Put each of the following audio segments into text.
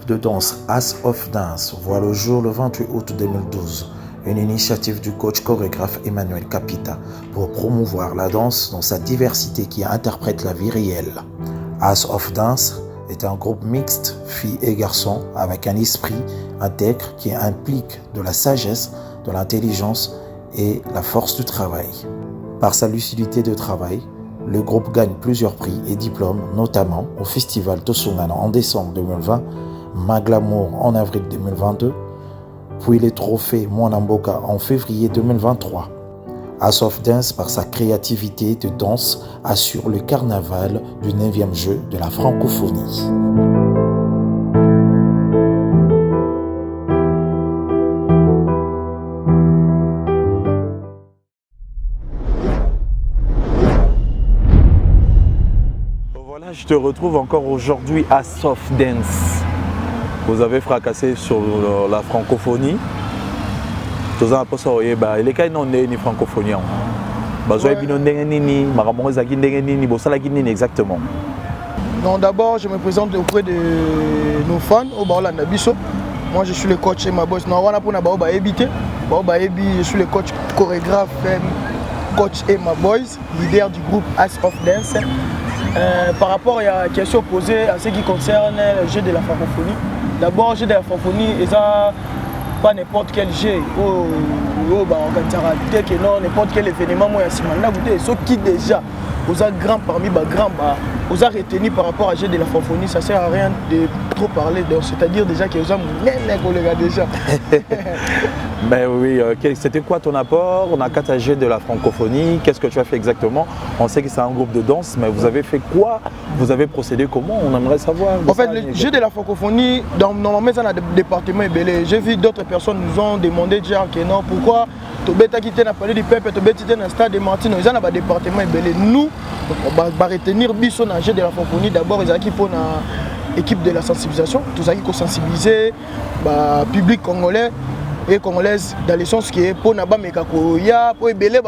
de danse As of Dance voit le jour le 28 août 2012, une initiative du coach chorégraphe Emmanuel Capita pour promouvoir la danse dans sa diversité qui interprète la vie réelle. As of Dance est un groupe mixte, filles et garçons, avec un esprit intègre qui implique de la sagesse, de l'intelligence et la force du travail. Par sa lucidité de travail, le groupe gagne plusieurs prix et diplômes, notamment au Festival Tosungana en décembre 2020, Maglamour en avril 2022, puis les trophées Mwanamboka en février 2023. As of Dance, par sa créativité de danse, assure le carnaval du 9e jeu de la francophonie. Voilà, je te retrouve encore aujourd'hui à As of Dance. Vous avez fracassé sur la francophonie. Tous en passant, les cas non ni francophonie. Exactement. Non, d'abord, je me présente auprès de nos fans au Baola Nabiso. Moi, je suis le coach Emma Boys. Je suis le coach chorégraphe, coach Emma Boys, leader du groupe As of Dance. Par rapport à la question posée en ce qui concerne le jeu de la francophonie, d'abord, le jeu de la francophonie, pas n'importe quel jeu, n'importe quel événement, ceux qui déjà, aux grands parmi les grands, aux a retenu par rapport à jeu de la francophonie, ça ne sert à rien de trop parler, c'est-à-dire déjà qu'ils ont déjà. Ben oui, c'était quoi ton apport? On a 4 jeux de la francophonie, qu'est-ce que tu as fait exactement? On sait que c'est un groupe de danse, mais vous avez fait quoi? Vous avez procédé comment? On aimerait savoir. En fait, le jeu de la francophonie, normalement, c'est un département ébélé. J'ai vu d'autres personnes nous ont demandé déjà que non, pourquoi tu as quitté la palais du peuple, tu as quitté le stade de Martine, ils ont un département ébélé. Nous, on va retenir Bisson dans le jeu de la francophonie. D'abord, ils ont pour l'équipe de la sensibilisation, tous qui sensibiliser le public congolais et congolaises dans le sens qui est pour Nabamekakoya, pour Ebele,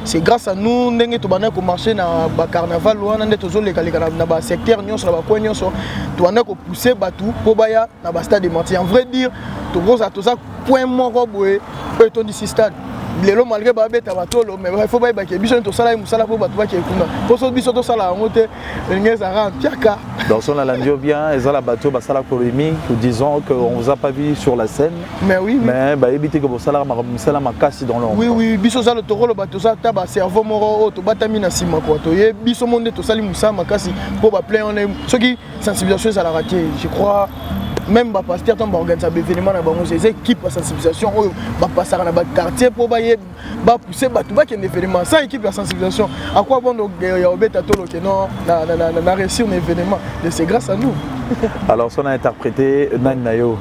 c'est grâce à nous que nous avons marché dans le carnaval, dans le secteur, dans le pousser pour le stade de Martin. En vrai dire, tout ça point mort pour le stade. Lelo malgré babeta batolo mais il faut pas que biso to sala musala pour batwa qui kuna pour so biso to sala ngote ngeza ran tiaka dans son alandio bien et la bateau ba sala polémique disant que on vous a pas vu sur la scène mais oui mais ba éviter que sala ma casse dans l'ombre oui biso sala to rolo bateau ça ta ba cerveau moro to batami na sima quoi to ye biso monde to sali musala makasi pour ba plein on est ceux qui sensibilisation ça la raté je crois. Même les pasteurs ont organisé des événements dans les équipes de sensibilisation, ils passent dans les quartiers pour pousser les événements. Sans équipe de sensibilisation, à quoi bon réussir un événement? C'est grâce à nous. Alors, on a interprété Nanayo.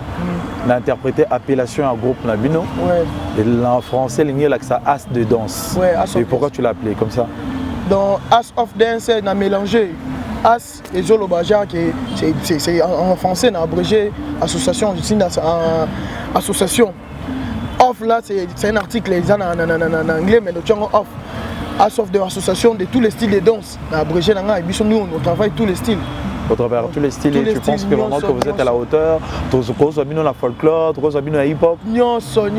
On a interprété appellation à groupe Nabino. Ouais. Et en français, il y a ça As de danse. Ouais, et pourquoi tu l'as appelé comme ça? Dans As of Dance, on a mélangé As et Zolo Baja, c'est en français, on a abrégé association, association. Off là, c'est un article en anglais, mais nous avons off. As of de association de tous les styles de danse. On a abrégé, nous on travaille tous les styles. Au travers tous les styles, et tu penses que vraiment que vous êtes à la hauteur, tu as la folklore, tu as la hip-hop? Nyonso,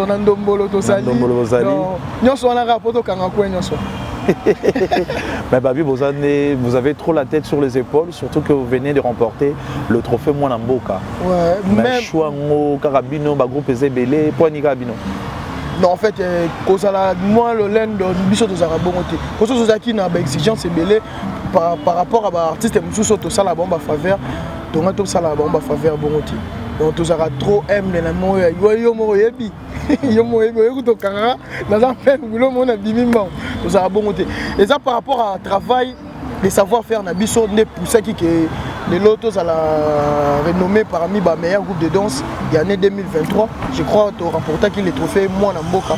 nandombolo, tosali. Nyonso, on a rapport kangakwe, nyonso. Mais Babi, vous avez trop la tête sur les épaules, surtout que vous venez de remporter le trophée Mwanamboka. Ouais, mais Chouango, Karabino, groupe Ezebele, Poigny Karabino. Non, en fait, moi, le lend de Bisso de Zarabongote. Pour ceux qui ont des exigences par rapport à l'artiste, tout ça, tout ça, la bombe à faveur, tout ça, la bombe à faveur, Bongote. Donc, tout ça, trop aime les amours, yomoyebi. Yomoyebi, tout ça, dans un peu, on a dit, tout ça, Bongote. Et ça, par rapport à travail, les savoir-faire, Nabiso, n'est poussé qui les lotos à la renommée parmi les meilleurs groupes de danse de l'année 2023. Je crois que tu as remporté les trophées Mwanamboka.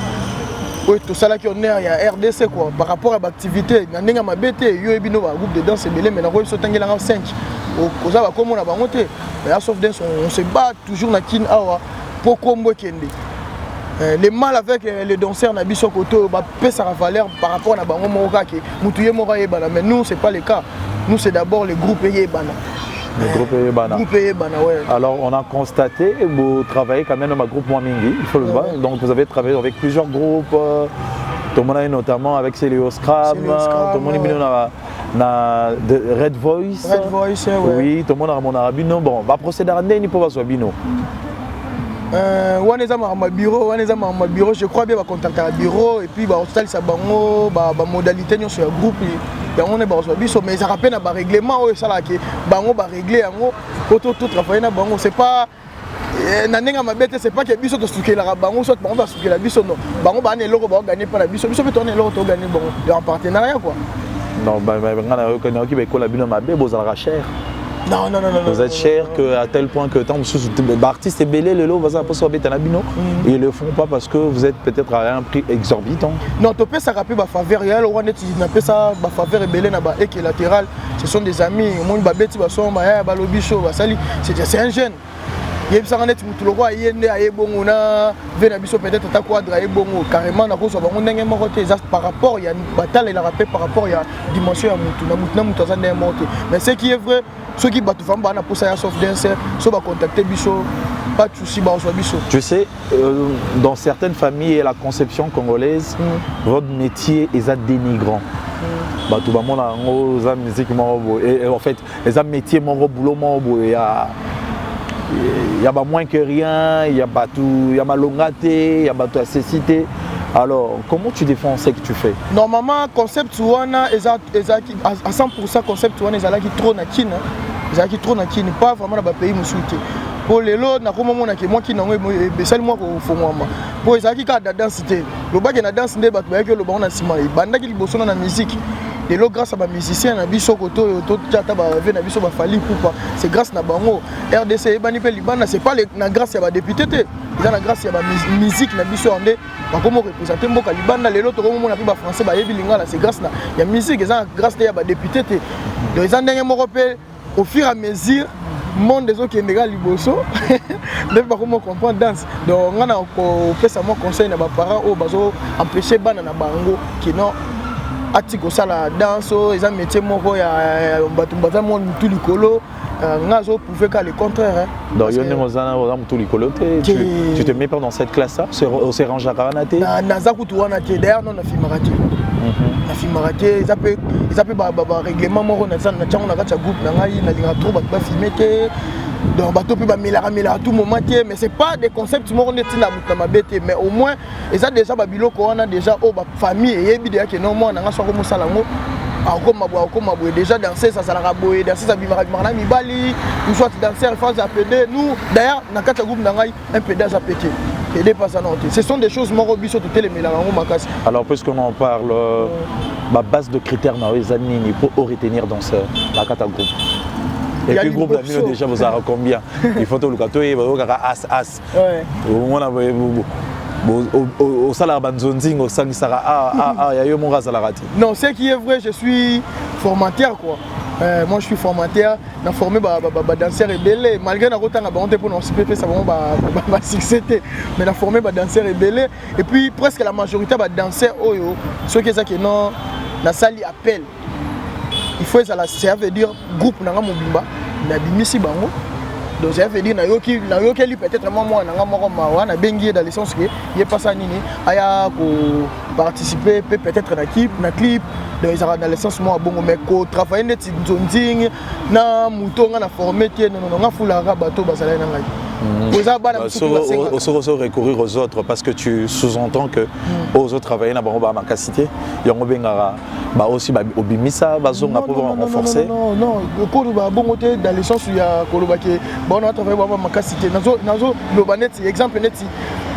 Oui, tout ça là qui on est à RDC quoi. Par rapport à l'activité, il y a un groupe de danse mais on a 5. Comme on a monté. Mais à As of Dance, on se bat toujours dans Kin Awa pour combo Kende. Les mal avec les danseurs na biso koto ba pesa la valeur par rapport à bango moroka qui mutuye mora yebana mais nous c'est pas le cas. Nous c'est d'abord le groupe yebana. Le groupe Ebana. Groupe Ebana, ouais. Alors on a constaté, vous travaillez quand même dans un groupe Mwamingi, il faut le voir. Donc vous avez travaillé avec plusieurs groupes, tout le monde notamment avec Célio Scram, tout le monde a Red Voice. Red Voice, ouais. Oui, tout le monde a mon arabino. Bon, on va procéder à Ndeni pour voir bino. Bureau, je crois bien va contacter le bureau et puis va installer sa modalité sur le groupe. On est mais ça rappelle un règlement ça là qui bango va régler tout travailler na bango c'est pas nanenga mabete c'est pas que biso to souke la bango soit bango va souke la biso non bango ba ne loko ba gagner pas la biso peut tourner loko to gagner bon en partenariat quoi. Non bah ngana reconnaître qui ba ko la bino mabe bozalaka cher. Non. Vous êtes cher à tel point que tant artiste est belé le lot va ça passer à bino et ils le font pas parce que vous êtes peut-être à un prix exorbitant. Non, tu peux ça rappeler ba faveur réel ou on est appelle ça ba faveur belé na ba équilatéral. Ce sont des amis, mon ba beti ba son ba lobicho ba sali, c'est un jeune. Il y a des gens qui yende aye bongo na vena biso peut-être ta quadra aye bongo carrément na ko so bango ndenge moko te par rapport il y a une bataille la rappel par rapport il y a dimension ya mutu na mutu azande monter mais ce qui est vrai ceux qui battent femme na pour ça ya soft dancer so ba contacter biso pas de souci ba so biso. Tu sais dans certaines familles et la conception congolaise votre métier est dénigrant. Bato ba mona ngo za musique mo et en fait les métiers mon boulot mo il y a moins que rien, il y a pas tout, il y a malongaté, il y a pas toute cécité. Alors, comment tu défends ce que tu fais? Normalement, concept ouana à 100% concept ouana ezalaki trop na Chine, ezalaki trop na Chine, pas vraiment dans pays musuté. Pour les lots na ko mona ke moi qui na besali moi ko fongwama. Pour ezalaki ka da danse te. Le bague na danse nde bato ba ke le ba na sima. Bandaki liboso na musique. Et là, grâce à ma musicien, na biso koto to tata ba ve na biso ba fali poupa. C'est grâce na bango. RDC et bani pe libana, c'est pas na grâce ya ba député te. C'est na grâce ya ba musique na biso andé. Ba komo représenter mboka libana lelo to komo na pe ba français ba yebi lingala, c'est grâce na ya musique, c'est grâce ya ba député te. Donc ils andenge moko pe au fur et à mesure monde des autres qui est liboso. Depuis ba komo comprendre danse. Donc on a ko pesa mo conseil na ba parents au bazo empêcher bana na bango qui non atiko sala danse ils ont métier moko ya batumbaza mon tout likolo ngazo pouvait qu'à le contraire donc yo ngozana ozam tout likolo tu te mets pas dans cette classe là au range à Karanate na zakutu wana te d'ailleurs non na filmarati na filmarati ils appellent ba règlement moko na ça na tchango na kati groupe na ngai na linga trop ba filmer te donc bateau peut mela à tout moment mais c'est pas des concepts moko neti na mutu na mabete mais au moins ils ont déjà babiloko wana déjà au ba famille et yebi que non moi na nga soko mosala ngo akoma déjà danser ça la boye danser ça bimara bimara mibali nous soit danser phase à PD nous d'ailleurs na kata groupe na ngai un pédage à péter PD pas ça non ce sont des choses moko biso to telemela ngo makasi. Alors puisqu'on en parle ma base de critères na ezanini pour retenir danseur la kata groupe. Et puis le groupe d'amis déjà vous avez combien? Il faut tout le gâteau et vous avez as. Ouais. On a au salaire banzonzing au sang sara ya yo mon rasalarati. Non, ce qui est vrai, je suis formateur quoi. Moi je suis formateur, na formé ba danseur rebelle malgré na rotanga ba on te pour non CPP ça vraiment ba succès mais na formé ba danseur rebelle et puis presque la majorité ba danseur oyo ceux qui ça que non na sali appel. Il faut ça veut dire groupe nanga mobimba na bimisi bango donc ça veut dire na yoki lui peut-être moi nanga moko mawa na bengi dans le sens que il est pas ça nini aya ko participer peut-être na clip donc ils ont dans le sens moi bongo mais ko travailler net nzonzing na mutonga na former tie non nga fulaka bato basala na ngai. Aussi recourir aux autres parce que tu sous-entends que aux autres travailler na bango ba makasité yango bengara ba aussi ba obimisa bazonga pour renforcer. Non ko ba bongo te dans le sens où il y a koloba ke bon on travailler ba makasité nazo lo banet exemple net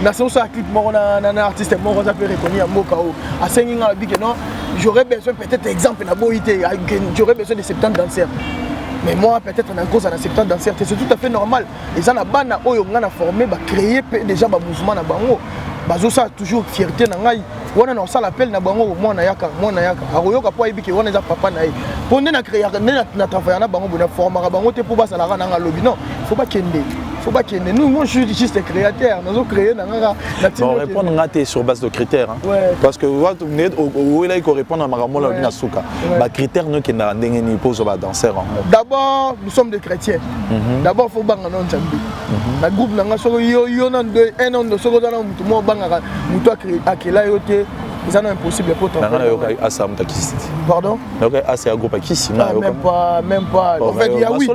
na so ça clip mo na artiste mo ça peut reconnaître mboka o asengi nga bi que non j'aurais besoin peut-être exemple na boité j'aurais besoin de 70 danseurs. Mais moi, peut-être en cause, en acceptant dans certains, c'est tout à fait normal. Et ça, na bana oyo ngana formé, ba créer déjà ba mouvement na bango. Bazo ça toujours fierté na ngai. Wana na ça l'appel na bango moi na yaka. Aroyoka po ibiki wana za papa na. Pondé na créer na travailler na bango na former bango te pour ba ça la na lobby non. Faut pas kende. faut pas qu'il y ait nous moi je suis juste créateur nous avons créé bon répondre ngate sur base de critères hein. Ouais. Parce que où là il faut répondre à makambo la bina suka ba critères nous qui na ndenge ni pose ba danseur d'abord nous sommes des chrétiens d'abord faut banga non nzambe na groupe nanga soko yo na un an de soko dans mutu mo banga mutu akela yote c'est impossible pour toi. Pardon? C'est un groupe qui même pas. En fait, il y a oui.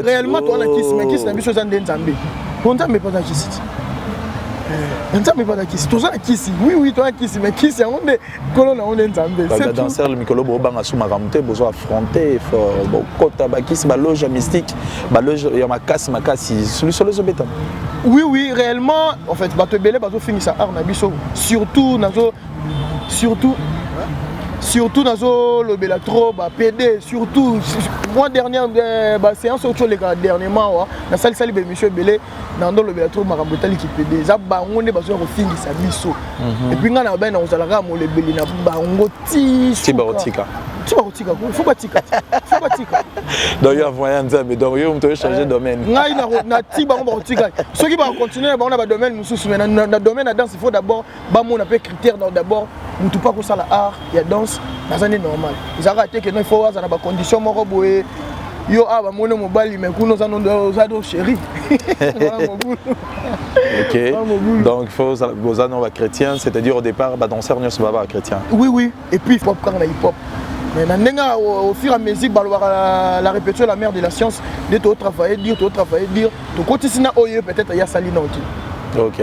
Réellement, toi, on a qui mais qui c'est une chose en Nzambe. On t'a mais pas qui c'est. On t'a mais pas qui c'est. Toi, qui c'est. Oui, toi, qui c'est mais qui c'est on est colonne on est Nzambe. C'est danseur le mikolo bo banga sous maramte besoin affronter fort. Bon kota ba qui c'est ba loge mystique, ba loge ya makasi celui sur les obétants. Oui, réellement, en fait, bato belé bato finit ça art na biso. Surtout dans le Belatro, PD, surtout moi dernière séance autre les dernièrement na salle monsieur Belé dans le Belatro marambotali qui PD za bango ne bazo refingi sa biso et puis ngana ba na ozalaka mo le Belé na bango ti barotika faut pas tika donc il y a moyen mais donc yo mto changer domaine ngai na ti bango barotika ceux qui vont continuer ba on a ba domaine mususu mais na domaine na danse il faut d'abord ba mon appel critère d'abord mutu pas ko sala art ya danse dans un normal ils arrêtent que il faut avoir des conditions moko boye yo aba mona mobali mais kuno za do chéri OK donc il faut boza non chrétien c'est-à-dire au départ ba danseur ne se pas chrétien oui et puis hip hop quand na hip hop mais nandenga au fur et à mesure la répétition la mère de la science de tout travailler dire to continue oye peut-être ya sali non OK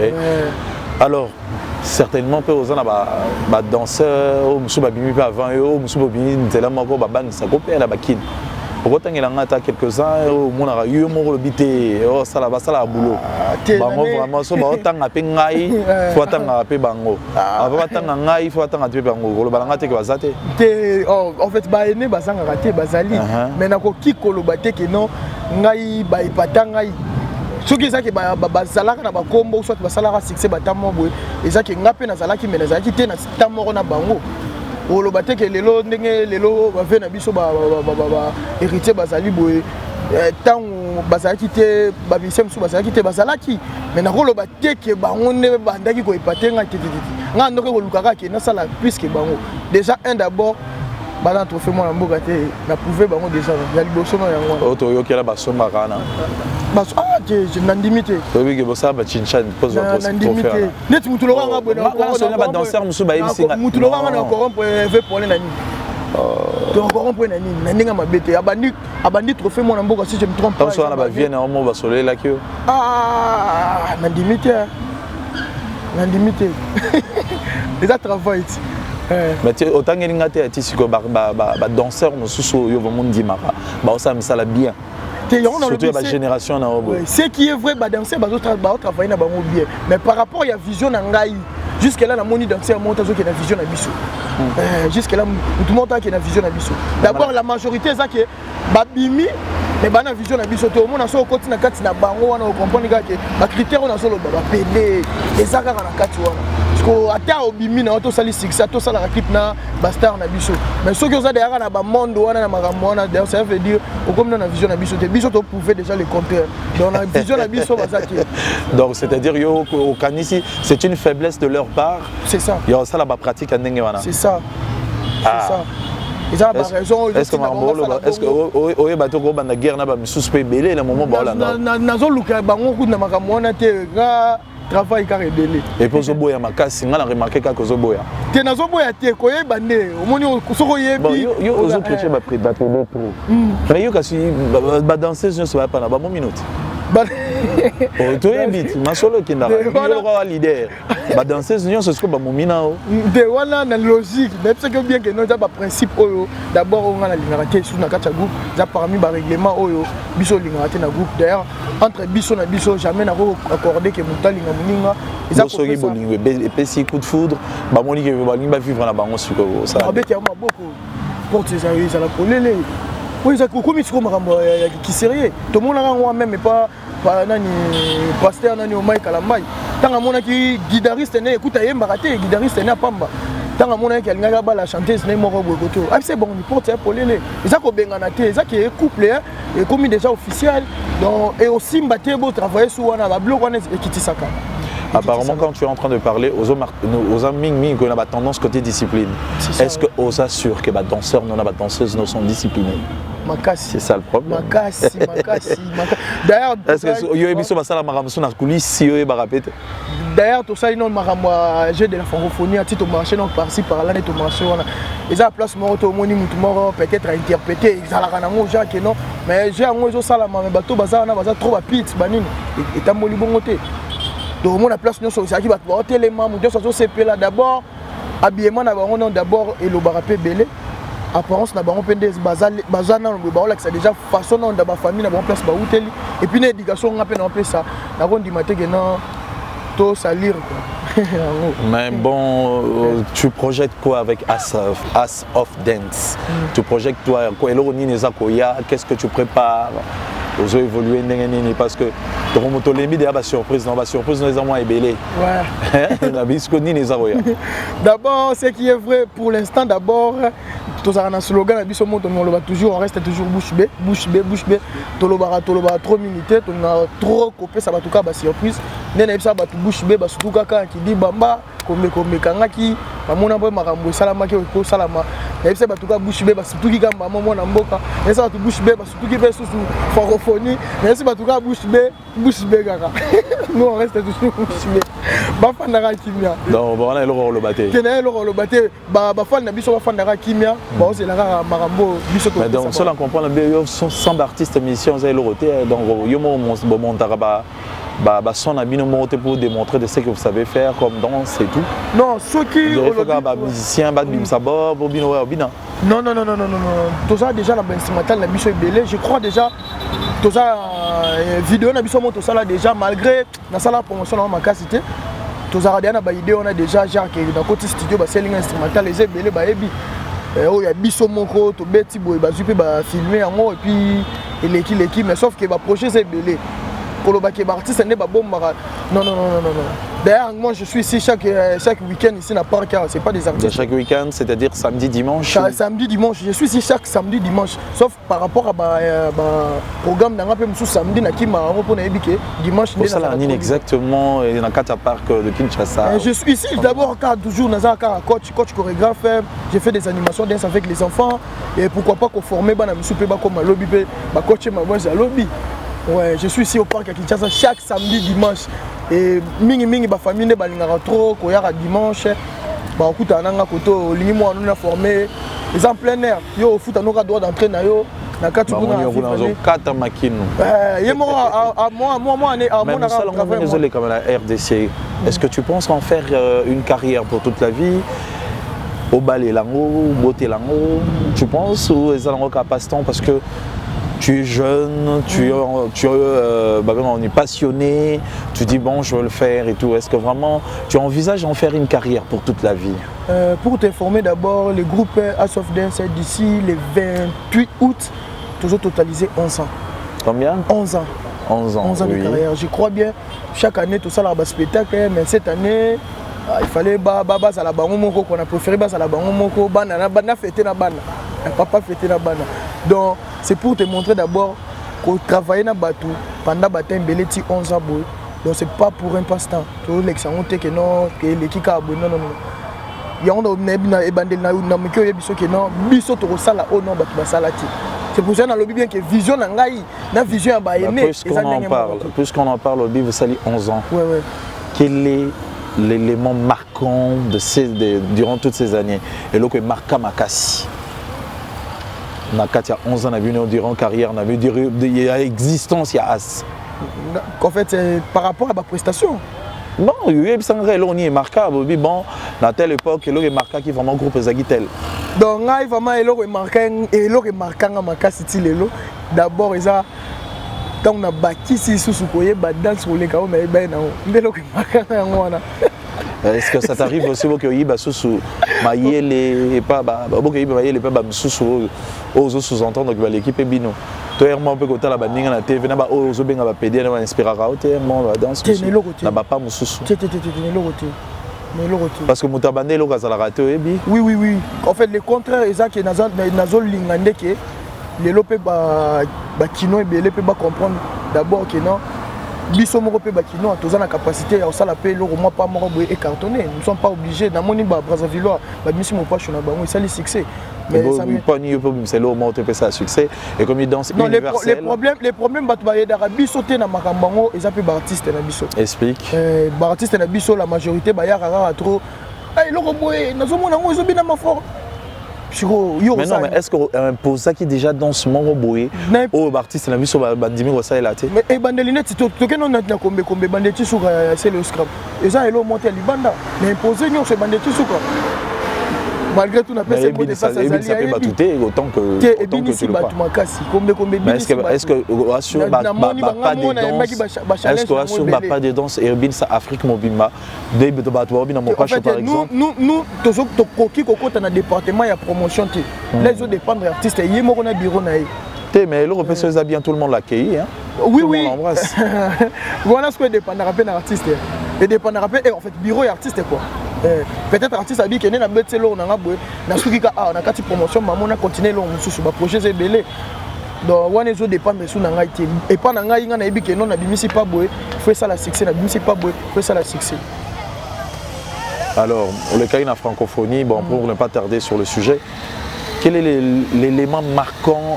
alors certainement peu aux ba danseur ou musu ba bimi pa avant yo musu ba bimi nzela moko ba ban sa kopé la bakine okotangela ngata quelques-uns au mona yo moko lobité oh sala boulot bango vraiment so ba otanga pe ngai faut tanga pe bango ava tanga ngai faut tanga pe bango lo balanga te ke bazate te en fait ba ene bazanga raté bazali mais nako kikolo bate ke non ngai ba ipata ngai soki ezaki bazalaka na bakombo soit basalaka succès batamo boye ezaki ngape nazalaki mais nazalaki te na tamoko na bango oloba te ke lelo ndenge lelo bave na biso héritier bazali boye ntango bazalaki te babise mosusu bazalaki te bazalaki mais nakoloba te ke bango nde bandaki koyepa te ngai tetetete ngai ndoki kolukaka ke nasala puisque bango déjà un d'abord bana trophée moi na mboka te na prouver bango déjà ya liboso na yango oto yokela basombaka na baso je nandimité oui que bossa ba chinchan pose un trophée net mutu lo nga bona na ba danseur musu ba ibisinga mutu lo nga na corrompre veut pour na nini donc corrompre na nini na ndinga mabete abandi trophée moi na mboka si je me trompe pas so na ba vienne au mo ba solela kio nandimité déjà travail mais tu autant que ngate ati siko ba danseur mususu yo ba mundi maka ba osa misala bien surtout la génération na obo ce qui est vrai ba danser ba travailler na bango bien mais par rapport ya vision na ngai jusque là na moni danser monta zo ki na vision na biso jusque là tout monde qui na vision na biso d'abord la majorité ça que ba bimi mais bana vision na biso to mona so koti na kati na bango wana o comprendre que ba critère on a solo ba PD ezaka na kati wana parce que ata obimi na to sali succès to sala clip na ba star na biso mais ceux qui ont derrière na ba monde wana na makambo wana d'ailleurs ça veut dire au comme na vision na biso te biso to prouver déjà le contraire dans la vision na biso bazaki donc c'est-à-dire yo au kanisi c'est une faiblesse de leur part c'est ça yo ça la ba pratique ndenge wana c'est ça ils ont raison est-ce que oye bato ko banda guerre na ba misusu pe belé le moment ba là nazo luka bango kuna makambo wana te ga travail carré délai et pour zo boya makasi ngala remarquer ka ko zo boya te nazo boya te ko yeba nde omoni soko yebi yo ozo prêcher ba prédateur trop mais yo kasi ba danser je sais pas na ba minute tu es ma solo qui n'a pas leader ba danser union c'est ce que ba momina de wana na logique mais c'est que bien que nous ba principe oyo d'abord on a la lignarité sur na kacha groupe ça parmi ba règlement oyo biso lignarité na groupe d'ailleurs entre biso na biso jamais na accordé que mutali na muninga ça soki bolingwe pesi coup de foudre ba moni que ba limba vivre na bango suko ça abeti ya maboko porte ça la polele oui ça komi siko makambo qui sérieux tout monde là moi même pas nani pasteur nani o mai kala mai tanga mona ki guitariste ne écoute yemba raté guitariste ne pamba tant à mon avis qu'elle n'a pas la chanteuse n'est mort au côté ah c'est bon il porte ça pour les ça qu'on bengana té ça qui est couple et comme déjà officiel donc et aussi mbaté beau travailler sur un bloc on est qui ça. Apparemment, quand tu es en train de parler aux amis qui ont la tendance côté discipline, est-ce que aux assure que les danseurs, les danseuses ne sont disciplinés? C'est ça le problème. D'ailleurs, est-ce que il y a une chose la maramou na coulisses si il va répéter? D'ailleurs, tout ça, il y a un jeu de la francophonie, à titre marché, donc par-ci par-là, et tout marché. Ils ont la place, peut-être à interpréter, ils ont la gens qui non, mais j'ai un mot, ça, mais bateau, bazar, trop rapide, banine, et t'as molli bon côté. Donc, la place, nous sommes qui va te les membres, nous sommes CP là d'abord, habillement, d'abord, et le barapé belé. Apparence na bango pendes bazana no ba olakisa déjà façon na ba famille na ba place ba hôtel et puis l'éducation on appelle ça na ko ndimate que non to salir quoi. Mais bon tu projettes quoi avec As of Dance? Tu projettes toi quoi eloko nini eza koya, qu'est-ce que tu prépares aux évoluer ndenge parce que to lembi déjà ba surprise nous les moins ébélé. Ouais. Na bisko nini eza koya. D'abord ce qui est vrai pour l'instant d'abord tous un slogan à biso moto on va toujours on reste toujours bouche bée tolobara 3 minutes on a trop coupé ça va tout cas ba surprise nene bisa ba bouche bée ba surtout kaka qui dit bamba comme kangaki amona boy makambo salama ko salama bisa ba tout cas bouche bée ba surtout ki kamba momo na mboka et ça ba bouche bée ba surtout ki be sous francophonie mais c'est ba tout cas bouche bée kaka nous on reste toujours bouche bée ba fandara kimia donc bon on a le baté kenel le baté ba fan na biso ba fandara kimia. Bon, c'est la marambo. Mais donc, cela comprend le sans artistes émission, vous avez le roté. Donc, il y a un son à binomoté pour démontrer de ce que vous savez faire comme danse et tout. Non, ceux qui. Il faut un musicien, un sabor, non. Tout ça, déjà, l'instrumental, la biso est belé. Je crois déjà, tout ça, vidéo, la biso, tout ça, là, déjà, malgré la salle de promotion, dans ma casité. Tout ça, on a déjà, genre, dans le côté studio, c'est l'instrumental, les belé, il y a biso moko to beti boy ba zupe ba filmer en et puis l'équipe mais sauf que ba projet c'est belé pour le baquet artiste n'est pas bon non. D'ailleurs moi je suis ici chaque week-end ici à Parc, c'est pas des artistes. Chaque week-end, c'est-à-dire samedi dimanche. Samedi dimanche, je suis ici chaque samedi dimanche sauf par rapport à programme dans un peu samedi na kima pour na ebike dimanche pour ça exactement dans le parc de Kinshasa. Je suis ici d'abord car toujours dans un coach chorégraphe, j'ai fait des animations danse avec les enfants et pourquoi pas qu'on former bana misupe ba comme lobby ba coach ma voix à lobby. Ouais, je suis ici au parc à Kinshasa chaque samedi dimanche et mingi ba famille ne balingara trop ko ya dimanche ba okuta nanga koto lingi mo on a formé les en plein air yo foot on a droit d'entrer na yo na katu kuna kata makino moi on a travaillé comme la RDC. Est-ce que tu penses en faire une carrière pour toute la vie? Au ballet lango, beauté lango, tu penses ou est-ce qu'à passe-temps parce que tu es jeune, on est passionné, tu dis bon je veux le faire et tout. Est-ce que vraiment tu envisages d'en faire une carrière pour toute la vie? Pour t'informer d'abord, le groupe As of Dance d'ici le 28 août, toujours totalisé 11 ans. Combien? 11 ans. 11 ans de carrière. Je crois bien, chaque année tout ça là bas spectacle, mais cette année il fallait à la bango moko qu'on a préféré à la bango moko bana fêter na bana. Papa fêter na bana. Donc c'est pour te montrer d'abord qu'on travaille dans bateau pendant baptême beleti 11 ans. Donc c'est pas pour un passe-temps. Tout l'exemple que non que l'équipe a non. Il y a un ebandel na miko yebiso que non biso to sala o non batu basalati. C'est pour ça dans le bien que vision na ngai na vision ya ba aimé. Puisqu'on en parle au Bible vous sali 11 ans. Ouais. Quel est l'élément marquant durant toutes ces années et là que marqua Makassi? On a 11 ans, on a vu durant carrière, on a vu il y a existence, il y a As. En fait, c'est par rapport à ma prestation. Non, il y a un marquable. Bon, à telle époque, il y a un marquable qui est vraiment groupe Zagitel. Donc, il y a vraiment marquant Makassi. D'abord, quand on a bâti si sous-soukoye, danse pour les cas, mais il y a un est-ce que ça t'arrive aussi que tu as et pas sous-entendre que l'équipe est bino? Tu es un peu côté la bande na TV na ba ozo benga ba pédé na inspirera au terme la danse na ba pas mususu mais le retour parce que mutabande lo kazala raté ebi oui en fait le contraire ezaki nazo lingande ke lelo pe ba kino ebele pe ba comprendre d'abord que non biso moko pe ba kino toza na capacité ya osala pe lo moi pas moko boye écartonné nous sommes pas obligés na moni ba Brazzaville ba misi mo pas na bango ça le succès mais ça me pas ni peu c'est lo mo te pe ça succès et comme il danse universel les problèmes ba ba d'Arabie sauter na makambango eza pe ba artiste na biso explique ba artiste na biso la majorité ba ya rara trop ay lo ko boye nazo mona ngo ezo bina ma fort. Mais non, mais est-ce que pour ça qui déjà dans ce moment boé oh artiste la vie sur bandimi ko ça est là té mais bandeline tu toke non na kombe bandeti sur c'est le scrap et ça elo monter libanda mais imposer nyo ce bandeti sur malgré tout na pèse pour de ça ça peut batouter autant que tu le pas mais est-ce que assure pas de danse et bin ça Afrique mobima des de batwa bin mon page par exemple nous tozo to koki kokota na département ya promotion té les autres dépendre artistes yé moko na bureau na té mais le repère ça bien tout le monde l'accueille hein oui l'embrasse voilà ce que dépendra pas artiste et dépendra pas et en fait bureau et artiste quoi peut-être artiste abi kene na betelo na ngabwe na suki ka na kati promotion maman na continuer long mususu ba projet zebele donc wana zo dépendre sous na ngai té et pas na ngai nga na ebi keno na bimisi pas boy fait ça la succès na bimisi pas boy fait ça la succès. Alors le cas en francophonie bon pour ne pas tarder sur le sujet quel est l'élément marquant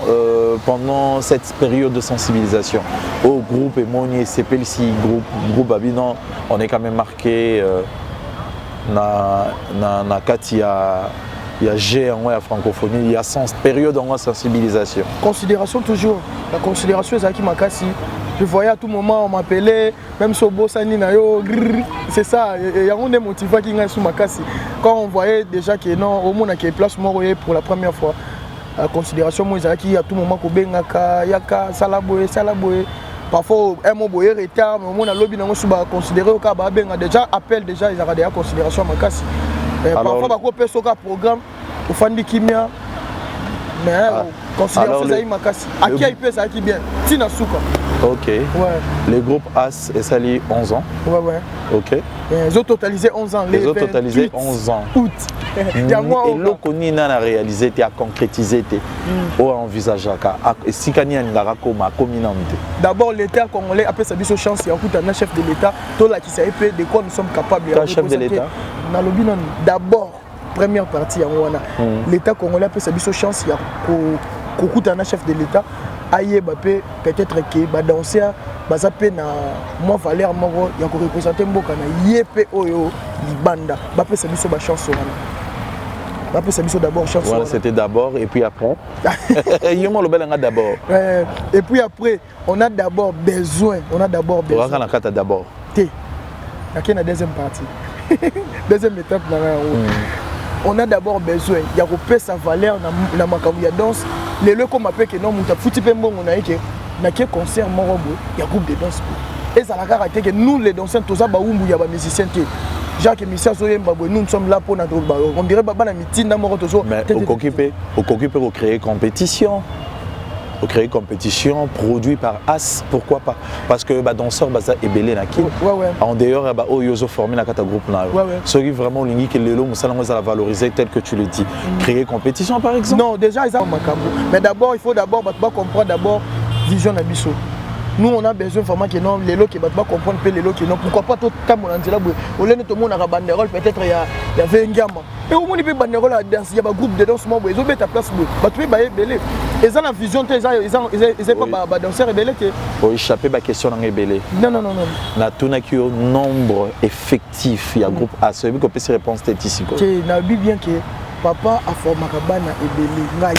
pendant cette période de sensibilisation au groupe Emoni CPLC groupe Abinan on est quand même marqué na kati ya G en la francophonie il y a sens période en sensibilisation considération toujours la considération c'est qui makasi je voyais à tout moment on m'appelait même sur Bossani na yo c'est ça il y a un des motifs qui nga sous makasi quand on voyait déjà que non au monde qui est place moroye pour la première fois la considération moi qui à tout moment ko bengaka yaka salaboye parfois un mot boyer retard mais au moins lobby nango suba considérer au cas ba benga déjà appel déjà ils ont des considération makasi parfois ba ko pesoka programme au fandi kimia mais considération ça makasi aki il peut ça qui bien tina suka OK ouais les groupes As et Sali 11 ans ouais OK ils ont totalisé 11 ans les autres totalisé 11 ans août il y a moi et le koni na réalisé tu a concrétisé tu ou envisageaka si kani ngara koma kominante d'abord l'état congolais après sa biso chance ya kuta na chef de l'état to la qui sait de quoi nous sommes capables de chef de l'état na lobby non d'abord première partie ya wana l'état congolais après sa biso chance ya ko kuta na chef de l'état aye bape peut-être que ba danser baza pe na moi valeur moko ya ko représenter mboka na yepé oyo libanda bape sa biso ba chance wana bape sa biso d'abord chance voilà c'était d'abord et puis après yemo le belenga d'abord et puis après on a d'abord besoin on a kata d'abord té na deuxième partie deuxième étape na on a d'abord besoin il y a repère sa valeur na makambo ya danse les locaux m'appellent que non muta futi pe mbongo na yeke na ke concert morobo il y a groupe de danse et ça la caractère que nous les danseurs tous ça ba umbu ya ba musicien té Jacques Missa Soyemba nous sommes là pour notre on dirait baba na mitinda moko tozo mais au occupé pour créer compétition produit par As pourquoi pas parce que ba danseur baza ebelé na kin en dehors ba oyozo formé na kata groupe na ceux qui vraiment lingi que lelo musala ngo za la valoriser tel que tu le dis créer compétition par exemple non déjà ils ont makambo mais d'abord il faut d'abord comprendre d'abord vision na biso nous on a besoin vraiment que non les lots qui va comprendre les lots qui non pourquoi pas tout temps on dit là au lieu de tout le monde a banderole peut-être il y avait un gamin et au monde il peut banderole à danse il y a un groupe de danse moi ils ont mis ta place bah tu es belé ils ont la vision ils pas danseur belé que pour échapper ma question dans belé non na tuna qui au nombre effectif il y a groupe A celui qui peut se répondre c'est ici quoi na bien que papa a formé kabana et belé ngai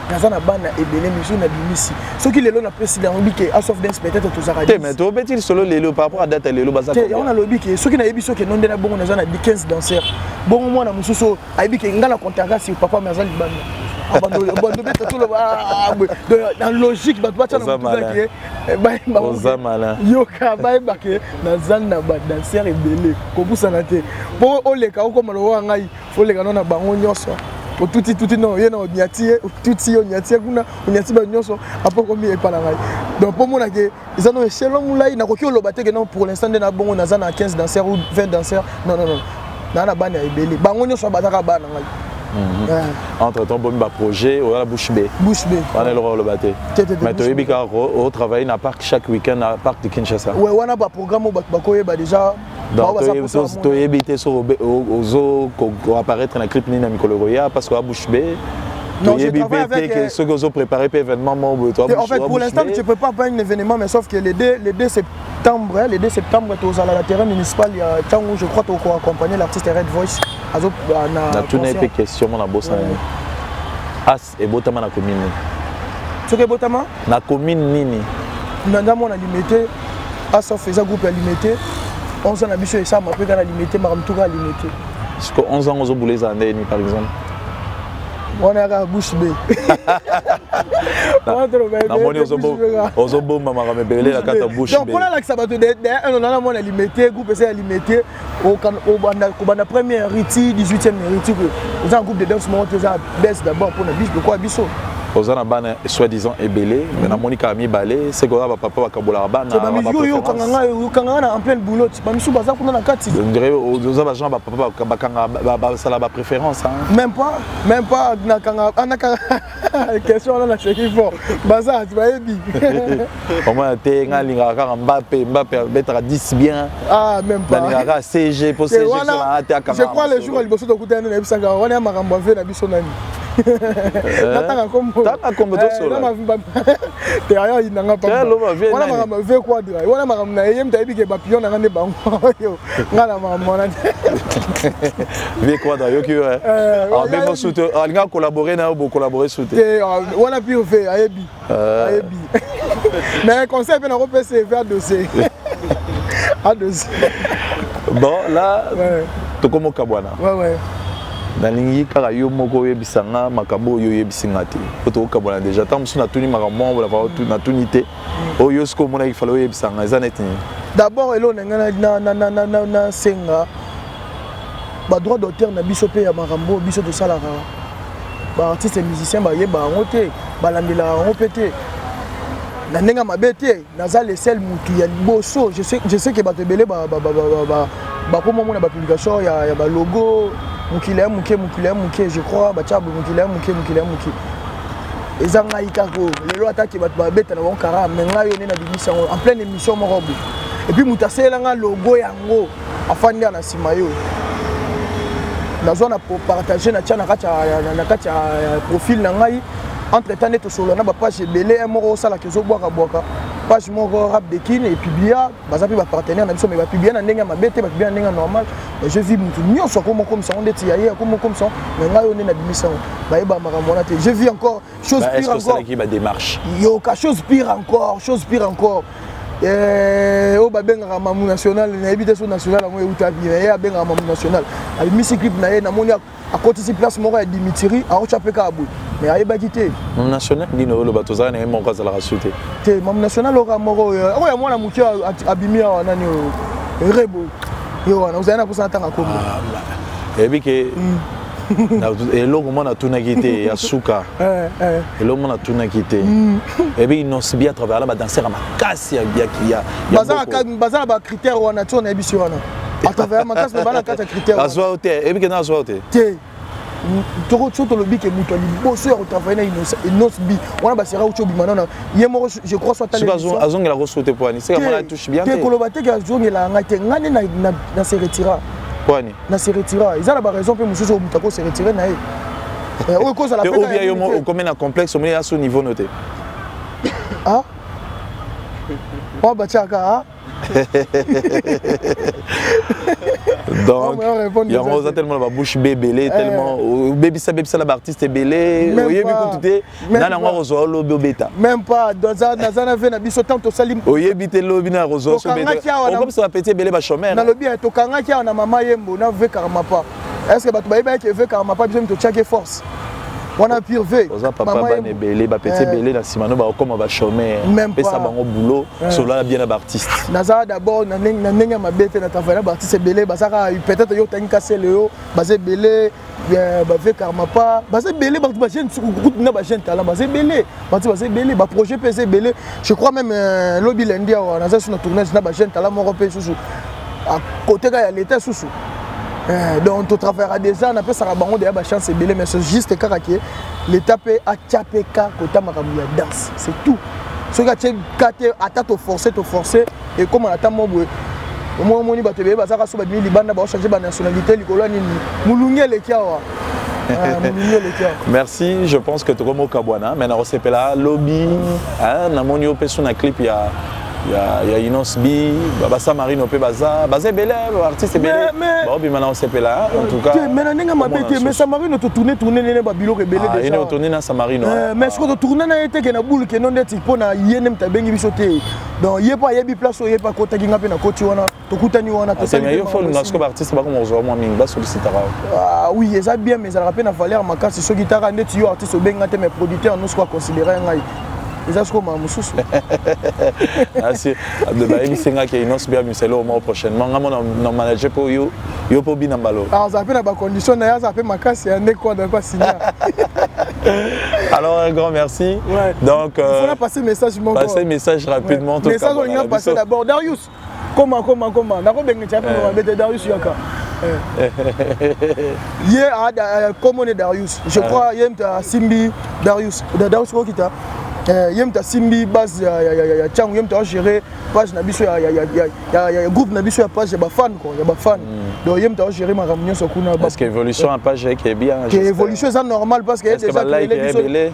Nazana bana ebele misu na bimisi soki lelo na président obike a sauf dance peut-être tous arrêter mais to betil solo lelo par rapport à date lelo baza on a lobike soki na yebiso ke non de na bongo nazana 15 danseurs bongo mwana mususu ayebike ngala contrat si papa mazali bana abando beta tout le dans logique ba bacha na malin yoka ba bake nazana ba danseur ebele ko busana te po oleka ko malo ngai fo leka na bango nyoso pour tout non il y a tout nyati ba nyonso après combien est pas la raille donc pour moi que ils ont échelon moulay na ko lobaté que non pour l'instant de na bongo na 15 danseurs ou 20 danseurs non na bana ebele bango nyonso bataka bana ngai entre temps bon projet ou la bouche B on est le batté mais tu es bien au travail na parc chaque week-end à parc de Kinshasa ouais on a pas programme bakoyeba déjà donc tu es habité sur ozo apparaître na clip Nina Mikolo Roya parce que la bouche B non, je travaille avec ceux qui ont préparé pour l'événement. En fait, pour l'instant, tu ne peux pas faire un événement, mais sauf que le 2 septembre, tu es à la terrain municipal, il y a temps où je crois que tu as accompagné l'artiste Red Voice. Tu as tout été question, mon boss. As et Botama na commune. Tu es Botama? Na commune Nini. Nanda mon limité, As faisait groupe limité. 11 ans d'habitude et ça m'a pris à limité, Maram Touga limité. Est-ce que 11 ans, on a boulé ça par exemple? On est à la bouche B. Donc, on a la limité, groupe est limité. Au première riti, 18e riti, on a un groupe de danse, on a baisse d'abord pour le biche, de quoi bisso. Aux ans soi-disant ébélé, mais na Monica a mis balé, c'est que papa va kabola bana. C'est pas en plein boulot, c'est pas mis sous bazar qu'on a la carte. On dirait aux agents papa ça la préférence même pas na kanga question là c'est qu'il faut bazar tu vas bien. Au moins t'es ngalinga ka Mbappé mettre 10 bien. Ah même pas. Ngalinga CG pour CG sur la ATA. Je crois les jours il bosse de côté na bisanga on est makambo ve na biso nani. Nataka kombo. Taka kombo to sola. Derrière il n'anga pas. Voilà makambo ve quadra. Voilà makambo na yem tayibi ke papillon na ngane bango. Ngala makambo na. Ve quadra yo ki ah même soute alga collaborer na bo collaborer soute. Voilà puis fait ayebi. Ayebi. Mais conseil pe na ko PC faire dossier. A dossier. Bon là to komo kabwana. Ouais. Nalingi kaka yo moko yebisanga makabo yo yebisinga te oto kabona déjà tant musu na tuni makambo wala ba na tunité oyo sko mona ifalo yebisanga ezaneti d'abord elo na senga ba droit d'auteur na biso pe ya makambo biso de salara ba artiste musicien ba yeba ngote ba landela ngopete na nenga mabete naza le seul mutu ya liboso je sais que ba tebele ba ko mona ba publication ya ba logo Mukile, je crois, Bachab, Mukile. Et Zanga Ikako, les lois attaquent Batbabet à Wankara, mais là, on est en pleine émission, mon robe. Et puis, Moutassé, là, logo Yango, afin de la Simayo. La zone pour partager, na profil, entre temps, net sur la page belé, un mot ça la que boaka page mon rap de kin et puis bien, bazapi va partenaire, mais puis bien, ma bête, bien, normal. Je vis mon so comme ça, on est hier, comme ça, mais là on est dans l'émission. Je vis encore, chose pire encore. Est-ce que c'est qui va démarche? Yo, chose pire encore. Au Babenga Mamou National, l'invitation nationale, on est où tu as vu, à Benga Mamou National. À l'hémicycle, à côté de place, Mora et Dimitri, à Ochapeka Abou. Mais à Ebagité. Mamou National, dit le Batozan et mon gaz à la rassute. Mamou National aura Moro. Oh, moi la moutia abîmée à Nani Rebo. Yo, on a un pourcentage à Congo. Et puis que. Et là, on a tout nagité, il y a Souka. Et là, on a tout nagité. Et puis, nous sommes bien à travers là, danser à ma casse, il y a. Bazar, il critère, on a tout nagité sur un. À travers ma casse, il y a un critère. À soi, et puis, qu'on a soi. Tu as le bic et mouton, il bosse au travail, il n'ose bi. On a bassé au chobi maintenant. Je crois soit allé. Azong il a reçu tes poignets. C'est comment la touche bien. Tu colobate que Azong il a ngate ngane na se retira. Poignets. Na se retira. Ils ont la raison pour monsieur Mutako se retirer na. Ou cause à la. Ou bien yo combien un complexe mais à ce niveau noté. Ah. Oh bachaka. Donc, il y a tellement la bouche bébélé, tellement bébé ça la artiste est belé, même pas dans un fait na biso tant to salim oyebite lobi na rozo so bébé comme ça petit belé ba chômeur na lobi to kanga kia na mama yembo na ve karama pas est-ce que batu ba yeba ke ve karama pas biso to chake force on a pire ve papa ba ne belé ba petit belé na simano ba comme ba chômeur et ça bango boulot sur là bien na artiste naza d'abord na nenga mabete na travailler na artiste belé ba ça peut-être yo tangi casser le yo basé belé ba ve karama pas basé belé ba jeune na ba jeune talent basé belé basé belé ba projet PC belé je crois même lobby lundi on a ça sur notre tournage na ba jeune talent mon repé sous à côté ga l'état sous Donc tu travailleras déjà on appelle ça bango de chance belé mais c'est juste karaké l'étape a tchapeka kota makamu ya danse c'est tout ce que tu as ata te forcer et comme on attend mon boy au moins moni ba te be ba saka so ba bini banda ba changer ba nationalité likolo nini mulunge le kiawa. Merci, je pense que tu as Kabwana, mais on s'appelle Lobby, na moni opé sur un clip il y a Inos B, Basa Marine opé Baza belé, artiste belé. Bon puis maintenant on s'appelle là en tout cas. Mais na nga mapete mais Samarine to tourner na ba bilo rebelé déjà. Il est tourné na Samarine. Mais ce que to tourner na été que na boule que non d'être pour na yenem ta bengi bisoté. Donc yé pas yebi place yé pas kota kinga pe na koti wana to kutani wana to. C'est meilleur faut que artiste ba comme on moi minga solliciter. Ah oui, ça bien mais ça rappelle na valeur makasi so guitare ndeti yo artiste benga te mais producteur nous soit considérer ngai. Les as comme un sous. Merci. Abdelbaï Senga qui est une bien muselo au mois prochainement. Mon manager pour yo pour bien embalo. Alors ça fait la condition d'ailleurs ça fait ma casse et un quoi de pas signer. Alors un grand merci. Ouais. Donc il faut passer message mon passer message rapidement tout message on a passé d'abord Darius. Comment Nako bengi tu as Darius yaka. Comment on est Darius. Je crois yem ta Simbi Darius ko kita. Yem ta Simbi base ya Tchang yem ta gérer page na biso ya groupe na biso ya page ya ba fan quoi ya ba fan donc yem ta gérer ma réunion sur kuna parce que évolution en page qui est bien que évolution c'est normal parce que déjà belé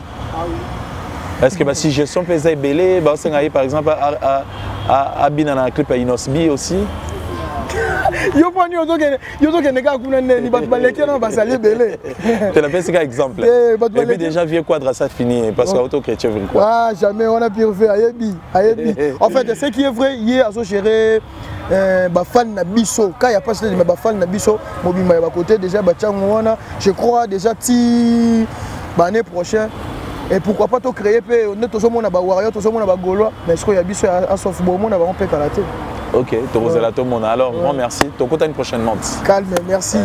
est-ce que si gestion faisait belé bah c'est par exemple à bina na clip à Inosbi aussi. Yo pas yo que nega kuna ni bat baleki na basali belé. Tu l'as fait exemple. Et puis déjà vieux quadra ça fini parce que auto chrétien veut quoi. Ah jamais on a pire fait ayebi. En fait ce qui est vrai hier à gérer ba fan na biso quand il y a pas de ba fan na biso mobima ya côté déjà ba tchango wana je crois déjà ti l'année prochaine et pourquoi pas to créer pe on est tous mona ba warrior tous mona ba gaulois mais ce qu'il y a biso à sauf bon mona ba on peut karaté. Ok, tu as tout le monde. Alors, grand merci. Tu as une prochaine montre. Calme, merci.